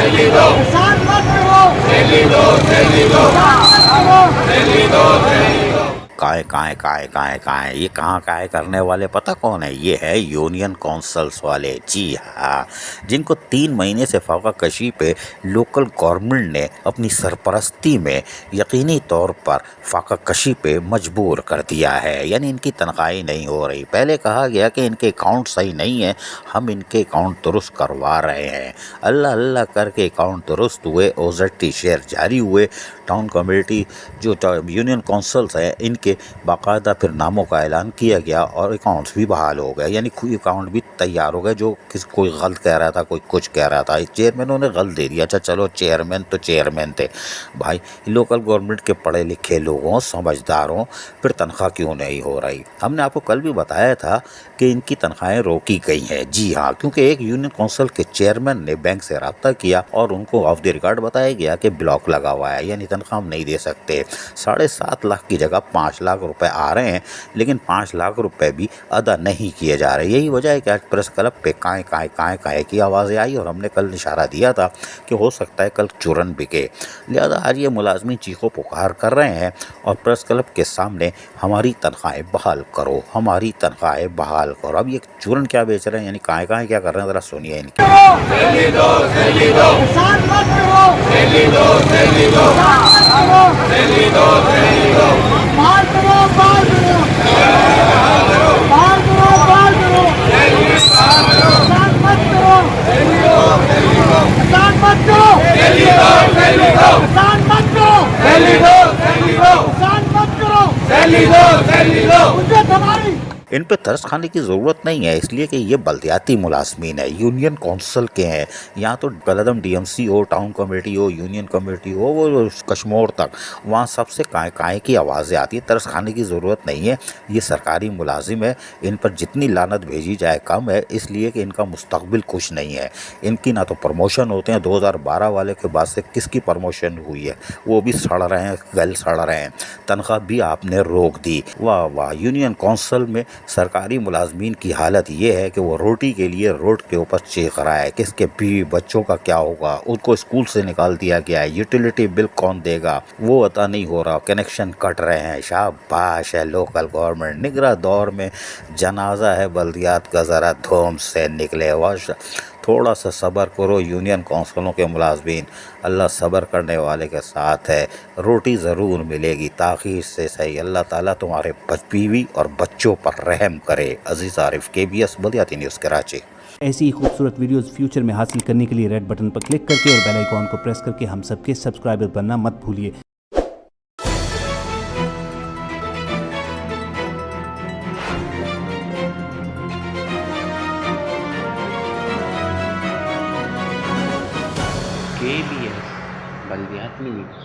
किसान मत करो, काय ये कहाँ काय करने वाले पता कौन है? ये है यूनियन काउंसिल्स वाले। जी हाँ, जिनको 3 महीने से फाका कशी पे लोकल गवर्नमेंट ने अपनी सरपरस्ती में यकीनी तौर पर फाका कशी पे मजबूर कर दिया है। यानी इनकी तनख्वाही नहीं हो रही। पहले कहा गया कि इनके अकाउंट सही नहीं है, हम इनके अकाउंट दुरुस्त करवा रहे हैं। अल्लाह अल्लाह करके अकाउंट दुरुस्त हुए, ओजेटी शेयर जारी हुए। टाउन कमेटी जो यूनियन काउंसिल्स हैं इनके बाकायदा फिर नामों का ऐलान किया गया और अकाउंट्स भी बहाल हो गए। यानी कोई अकाउंट भी तैयार हो गए। जो कोई गलत कह रहा था, कोई कुछ कह रहा था, चेयरमैनों ने गलत दे दिया। अच्छा चलो, चेयरमैन तो चेयरमैन थे भाई, लोकल गवर्नमेंट के पढ़े लिखे लोगों, समझदारों, फिर तनख्वाह क्यों नहीं हो रही? हमने आपको कल भी बताया था कि इनकी तनख्वाहें रोकी गई हैं। जी हाँ, क्योंकि एक यूनियन काउंसिल के चेयरमैन ने बैंक से रब्ता किया और उनको ऑफ द रिकॉर्ड बताया गया कि ब्लॉक लगा हुआ है, यानी तनख्वाह हम नहीं दे सकते। 7.5 लाख की जगह 5 लाख रुपए आ रहे हैं, लेकिन 5 लाख रुपए भी अदा नहीं किए जा रहे। यही वजह है कि आज प्रेस क्लब पे काय की आवाज़ें आई और हमने कल इशारा दिया था कि हो सकता है कल चूरन बिके। लिहाजा आज ये मुलाजमी चीखों पुकार कर रहे हैं और प्रेस क्लब के सामने हमारी तनख्वाहें बहाल करो, हमारी तनख्वाहें बहाल करो। अब ये चूरन क्या बेच रहे हैं, यानी काय क्या कर रहे हैं, ज़रा सुनिए इनकी। किसान मत करो, बाहर करो, बाहर करो, बाहर करो, बाहर करो, किसान मत करो, किसान मत करो, किसान मत करो, किसान मत करो, उज्जत हमारी। इन पे तरस खाने की ज़रूरत नहीं है, इसलिए कि ये बल्दियाती मुलाजमीन है, यूनियन काउंसिल के हैं। यहाँ तो बलदम डीएमसी हो, टाउन कमेटी हो, यूनियन कमेटी हो, वो कश्मीर तक, वहाँ सबसे काय की आवाज़ें आती है। तरस खाने की ज़रूरत नहीं है। ये सरकारी मुलाजिम है, इन पर जितनी लानत भेजी जाए कम है, इसलिए कि इनका मुस्तकबिल कुछ नहीं है। इनकी ना तो प्रमोशन होते हैं, 2012 वाले के बाद से किसकी प्रमोशन हुई है? वो भी सड़ रहे हैं, गल सड़ रहे हैं। तनख्वाह भी आपने रोक दी। वाह वाह, यूनियन काउंसिल में सरकारी मुलाजमीन की हालत ये है कि वो रोटी के लिए रोड के ऊपर चीख रहा है। किसके बीवी बच्चों का क्या होगा? उनको स्कूल से निकाल दिया गया है, यूटिलिटी बिल कौन देगा वो अता नहीं हो रहा, कनेक्शन कट रहे हैं। शाबाश है लोकल गवर्नमेंट। निगरा दौर में जनाजा है बल्दियात का, ज़रा धूम से निकले। वश थोड़ा सा सब्र करो यूनियन काउंसिलों के मुलाजमीन, अल्लाह सब्र करने वाले के साथ है। रोटी ज़रूर मिलेगी, ताख़ीर से सही। अल्लाह ताला तुम्हारे बीवी और बच्चों पर रहम करे। अजीज़ आरिफ, KBS बल्दियाती न्यूज़ कराची। ऐसी ही खूबसूरत वीडियोस फ्यूचर में हासिल करने के लिए रेड बटन पर क्लिक करके और बेल आइकॉन को प्रेस करके हम सबके सब्सक्राइबर बनना मत भूलिए। KBS बल्दियाती न्यूज़।